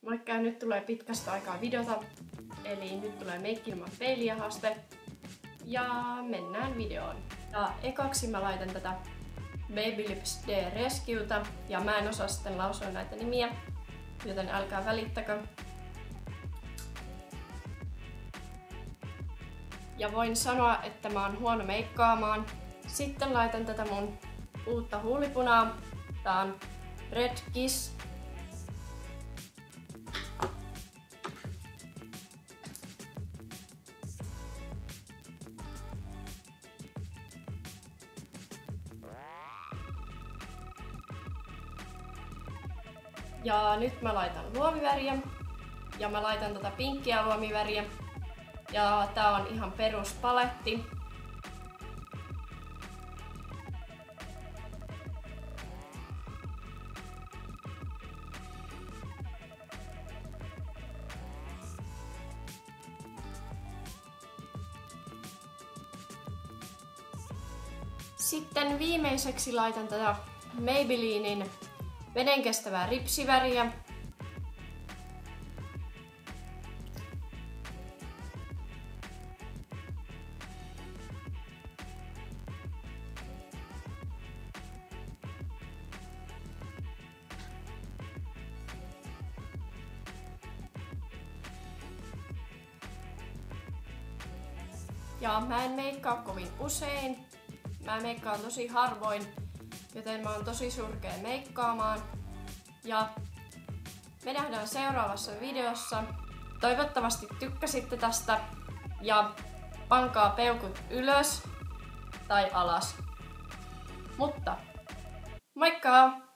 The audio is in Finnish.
Moikka, nyt tulee pitkästä aikaa videota, eli nyt tulee meikki ilman peiliä haaste. Ja mennään videoon. Ja ekaksi mä laitan tätä Baby Lips De-Rescueta, ja mä en osaa sitten lausua näitä nimiä, joten älkää välittäkö. Ja voin sanoa, että mä oon huono meikkaamaan. Sitten laitan tätä mun uutta huulipunaa. Tää on Red Kiss. Ja nyt mä laitan luomiväriä. Ja mä laitan tätä pinkkiä luomiväriä. Ja tää on ihan peruspaletti. Sitten viimeiseksi laitan tätä Maybellinein vedenkestävää ripsiväriä. Ja mä en meikkaa kovin usein. Mä meikkaan tosi harvoin, joten mä oon tosi surkea meikkaamaan. Ja me nähdään seuraavassa videossa. Toivottavasti tykkäsitte tästä ja pankaa peukut ylös tai alas. Mutta moikka!